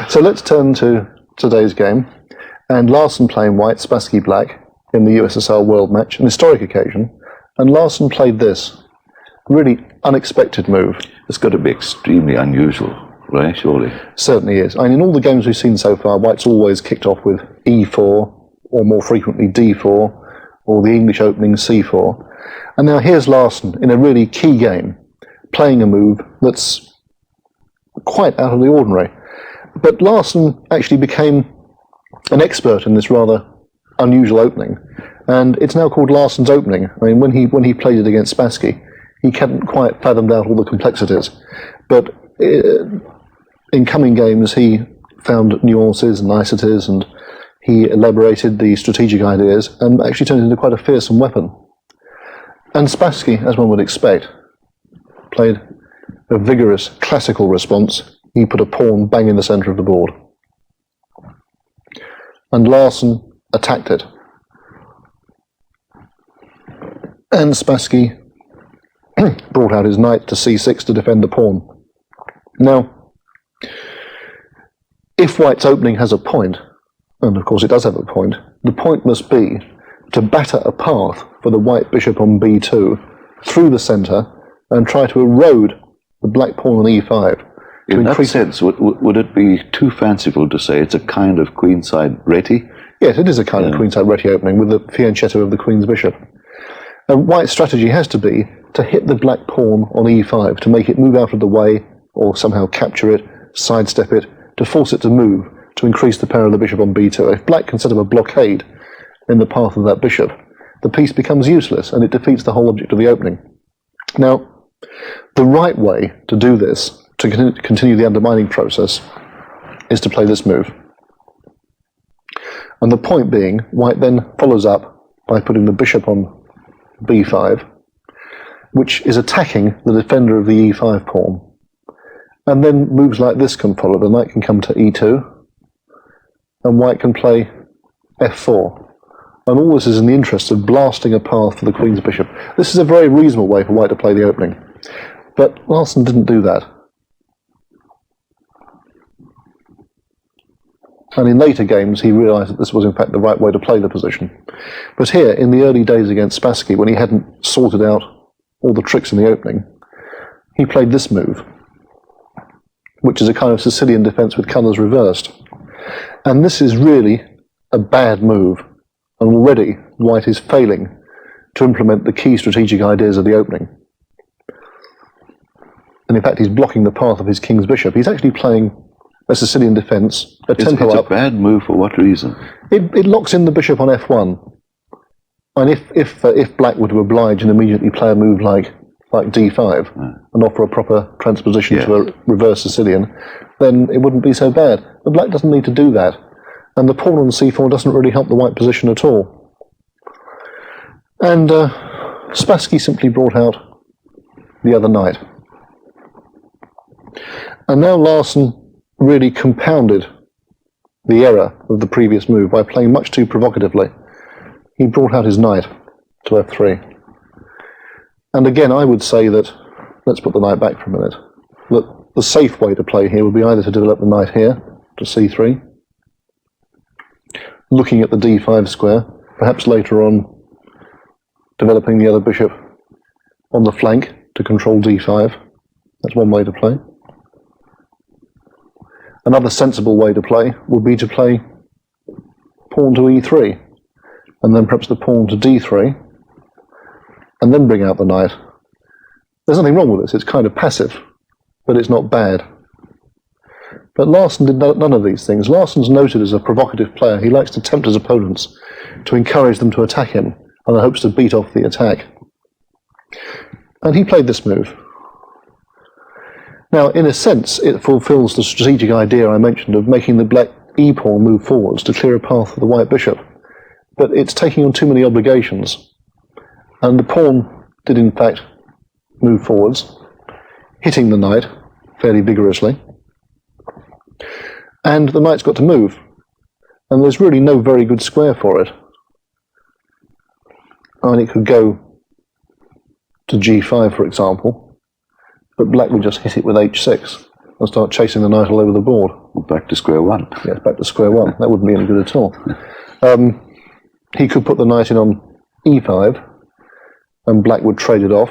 So let's turn to today's game. And Larsen playing white, Spassky black in the USSR World Match, an historic occasion. And Larsen played this really unexpected move. It's got to be extremely unusual, right? Surely. Certainly is. I mean, in all the games we've seen so far, white's always kicked off with E4, or more frequently D4, or the English opening C4. And now here's Larsen in a really key game, playing a move that's quite out of the ordinary. But Larsen actually became an expert in this rather unusual opening, and it's now called Larsen's opening. I mean, when he played it against Spassky, he hadn't quite fathomed out all the complexities, but in coming games he found nuances and niceties, and he elaborated the strategic ideas and actually turned it into quite a fearsome weapon. And Spassky, as one would expect, played a vigorous classical response. He put a pawn bang in the centre of the board. And Larsen attacked it. And Spassky brought out his knight to c6 to defend the pawn. Now, if white's opening has a point, and of course it does have a point, the point must be to batter a path for the white bishop on b2 through the centre and try to erode the black pawn on e5. In that sense, would it be too fanciful to say it's a kind of queenside reti? Yes, it is a kind of queenside reti opening with the fianchetto of the queen's bishop. And white's strategy has to be to hit the black pawn on e5, to make it move out of the way, or somehow capture it, sidestep it, to force it to move, to increase the power of the bishop on b2. If black can set up a blockade in the path of that bishop, the piece becomes useless, and it defeats the whole object of the opening. Now, the right way to do this, to continue the undermining process, is to play this move. And the point being, white then follows up by putting the bishop on b5, which is attacking the defender of the e5 pawn. And then moves like this can follow. The knight can come to e2, and white can play f4. And all this is in the interest of blasting a path for the queen's bishop. This is a very reasonable way for white to play the opening. But Larsen didn't do that. And in later games, he realised that this was in fact the right way to play the position. But here, in the early days against Spassky, when he hadn't sorted out all the tricks in the opening, he played this move, which is a kind of Sicilian defence with colours reversed. And this is really a bad move, and already white is failing to implement the key strategic ideas of the opening. And in fact, he's blocking the path of his king's bishop. He's actually playing a Sicilian defence, a tempo up. It's a bad move for what reason? It locks in the bishop on f1. And if black were to oblige and immediately play a move like d5 and offer a proper transposition to a reverse Sicilian, then it wouldn't be so bad. But black doesn't need to do that. And the pawn on c4 doesn't really help the white position at all. And Spassky simply brought out the other knight. And now Larsen really compounded the error of the previous move by playing much too provocatively. He brought out his knight to f3. And again, I would say that, let's put the knight back for a minute, that the safe way to play here would be either to develop the knight here to c3, looking at the d5 square, perhaps later on developing the other bishop on the flank to control d5. That's one way to play. Another sensible way to play would be to play pawn to e3, and then perhaps the pawn to d3, and then bring out the knight. There's nothing wrong with this. It's kind of passive, but it's not bad. But Larsen did none of these things. Larsen's noted as a provocative player. He likes to tempt his opponents, to encourage them to attack him, and hopes to beat off the attack. And he played this move. Now, in a sense, it fulfills the strategic idea I mentioned of making the black e-pawn move forwards to clear a path for the white bishop. But it's taking on too many obligations. And the pawn did, in fact, move forwards, hitting the knight fairly vigorously. And the knight's got to move. And there's really no very good square for it. I mean, it could go to g5, for example, but black would just hit it with h6, and start chasing the knight all over the board. Back to square one. Yes, back to square one. That wouldn't be any good at all. He could put the knight in on e5, and black would trade it off.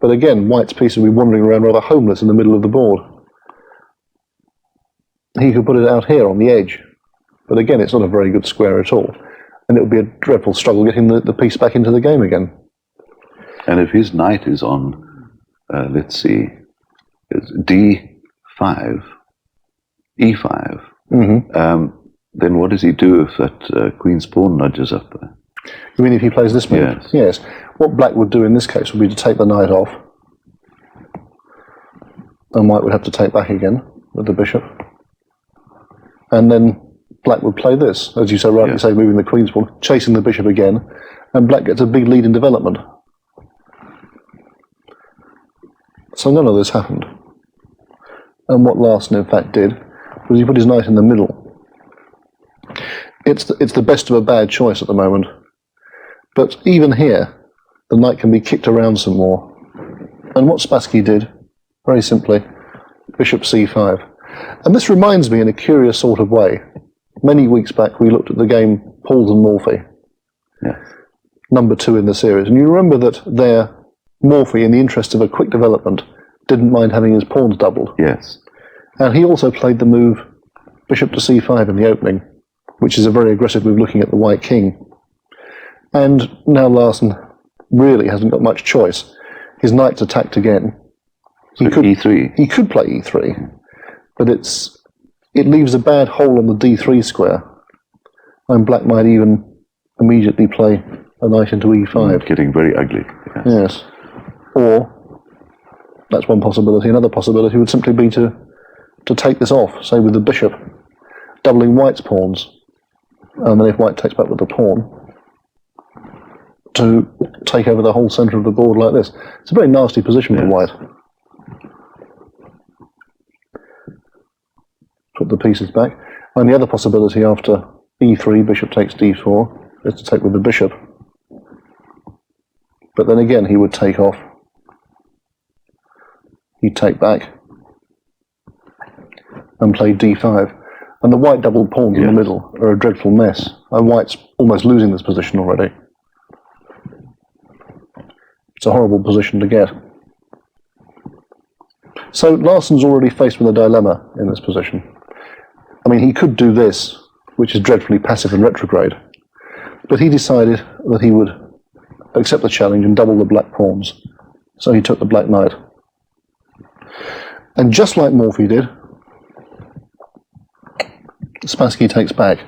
But again, white's piece would be wandering around rather homeless in the middle of the board. He could put it out here on the edge. But again, it's not a very good square at all. And it would be a dreadful struggle getting the piece back into the game again. And if his knight is on, let's see, it's d5, e5, then what does he do if that queen's pawn nudges up there? You mean if he plays this move? Yes. Yes. What black would do in this case would be to take the knight off. And white would have to take back again with the bishop. And then black would play this, as you so rightly say, moving the queen's pawn, chasing the bishop again, and black gets a big lead in development. So none of this happened. And what Larsen in fact did was he put his knight in the middle. It's the best of a bad choice at the moment. But even here, the knight can be kicked around some more. And what Spassky did, very simply, bishop c5. And this reminds me in a curious sort of way. Many weeks back we looked at the game Pauls and Morphy, number 2 in the series. And you remember that there, Morphy, in the interest of a quick development, didn't mind having his pawns doubled. Yes. And he also played the move bishop to c5 in the opening, which is a very aggressive move looking at the white king. And now Larsen really hasn't got much choice. His knight's attacked again. So e3. He could play e3, but it leaves a bad hole on the d3 square, and black might even immediately play a knight into e5. Getting very ugly. Yes. Or, that's one possibility. Another possibility would simply be to take this off, say with the bishop, doubling white's pawns, and then if white takes back with the pawn, to take over the whole centre of the board like this. It's a very nasty position for white. Put the pieces back. And the other possibility after e3, bishop takes d4, is to take with the bishop. But then again, he would take off. He'd take back and play d5. And the white double pawns in the middle are a dreadful mess. And white's almost losing this position already. It's a horrible position to get. So Larsen's already faced with a dilemma in this position. I mean, he could do this, which is dreadfully passive and retrograde, but he decided that he would accept the challenge and double the black pawns. So he took the black knight. And just like Morphy did, Spassky takes back.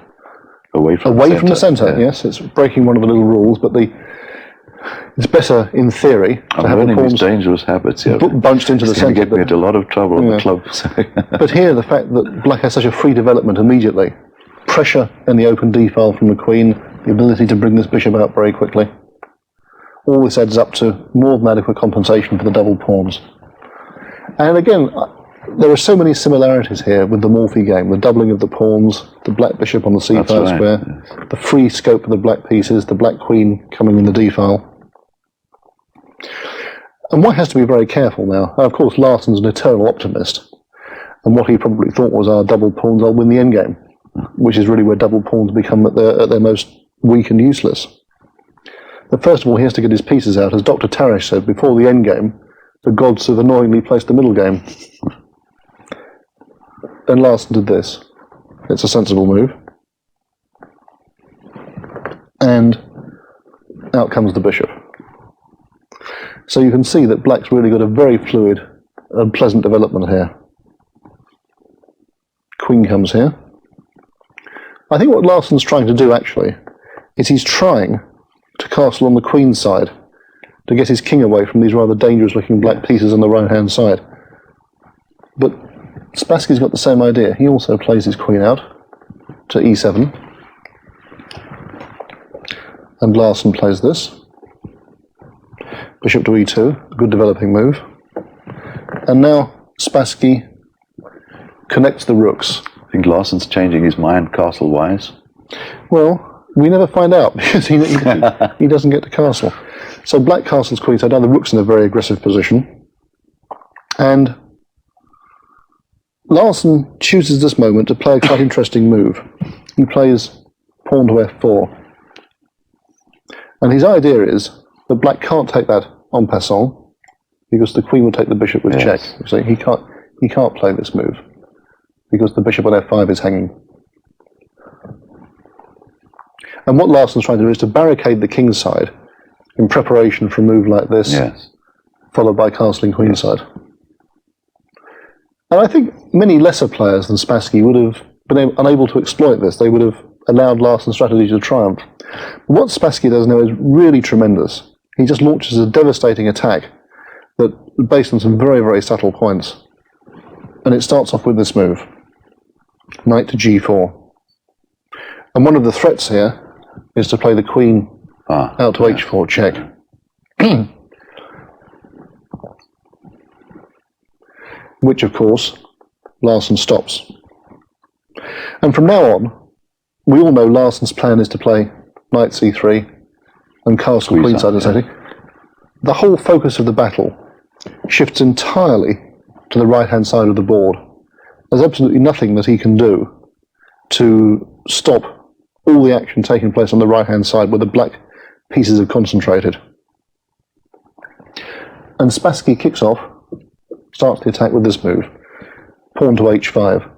Away from the centre, yes. It's breaking one of the little rules, but it's better, in theory, to have the pawns dangerous habits here. Bunched into the centre. It's going to get me into a lot of trouble on the club. But here, the fact that black has such a free development immediately, pressure in the open d-file from the queen, the ability to bring this bishop out very quickly, all this adds up to more than adequate compensation for the double pawns. And again, there are so many similarities here with the Morphy game, the doubling of the pawns, the black bishop on the c5 square, the free scope of the black pieces, the black queen coming in the d-file. And white has to be very careful now. Of course, Larsen's an eternal optimist, and what he probably thought was our double pawns, I'll win the endgame, which is really where double pawns become at their most weak and useless. But first of all, he has to get his pieces out. As Dr. Tarish said, before the endgame, the gods have annoyingly placed the middle game. Then Larsen did this. It's a sensible move. And out comes the bishop. So you can see that black's really got a very fluid and pleasant development here. Queen comes here. I think what Larsen's trying to do, actually, is he's trying to castle on the queen's side to get his king away from these rather dangerous-looking black pieces on the right-hand side. But Spassky's got the same idea. He also plays his queen out to e7. And Larsen plays this. Bishop to e2, a good developing move. And now Spassky connects the rooks. I think Larsen's changing his mind castle-wise. Well, we never find out because he doesn't get to castle. So black castles queenside. Now the rook's in a very aggressive position. And Larsen chooses this moment to play a quite interesting move. He plays pawn to f4. And his idea is that black can't take that en passant, because the queen would take the bishop with check. So he can't play this move, because the bishop on f5 is hanging. And what Larsen's trying to do is to barricade the king's side in preparation for a move like this, followed by castling queenside. And I think many lesser players than Spassky would have been unable to exploit this. They would have allowed Larsen's strategy to triumph. But what Spassky does now is really tremendous. He just launches a devastating attack that is based on some very, very subtle points. And it starts off with this move, knight to g4. And one of the threats here is to play the queen out to h4 check. Which, of course, Larsen stops. And from now on, we all know Larsen's plan is to play knight c3 and castle queenside essentially. The whole focus of the battle shifts entirely to the right-hand side of the board. There's absolutely nothing that he can do to stop all the action taking place on the right-hand side where the black pieces are concentrated. And Spassky kicks off, starts the attack with this move, pawn to h5.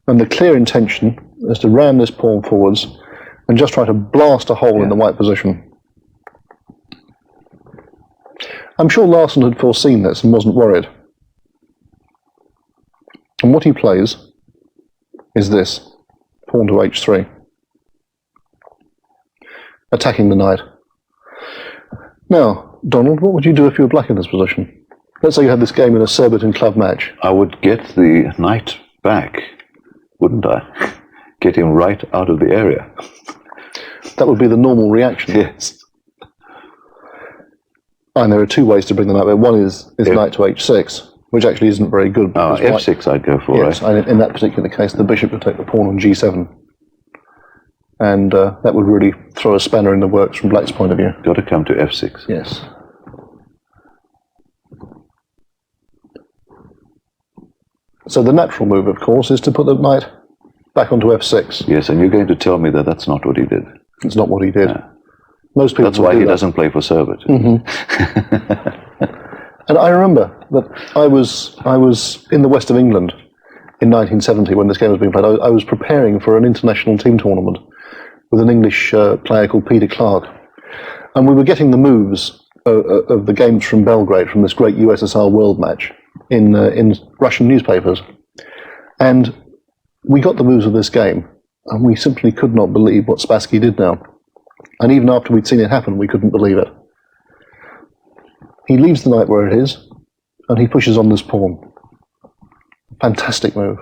And the clear intention is to ram this pawn forwards and just try to blast a hole in the white position. I'm sure Larsen had foreseen this and wasn't worried. And what he plays is this, pawn to h3, attacking the knight. Now, Donald, what would you do if you were black in this position? Let's say you had this game in a Surbiton club match. I would get the knight back, wouldn't I? Get him right out of the area. That would be the normal reaction. Yes. And there are two ways to bring the knight back. One is knight to h6, which actually isn't very good. f6 I'd go for, yes, right? And in that particular case, the bishop would take the pawn on g7. And that would really throw a spanner in the works from black's point of view. Got to come to f6. Yes. So the natural move, of course, is to put the knight back onto f6. Yes, and you're going to tell me that that's not what he did. It's not what he did. Yeah. Most people. That's why he doesn't play for Serbet. Mm-hmm. And I remember that I was in the west of England in 1970 when this game was being played. I was preparing for an international team tournament with an English player called Pt.1, and we were getting the moves of the games from Belgrade from this great USSR World match in Russian newspapers, and we got the moves of this game, and we simply could not believe what Spassky did now. And even after we'd seen it happen, we couldn't believe it. He leaves the knight where it is, and he pushes on this pawn. Fantastic move.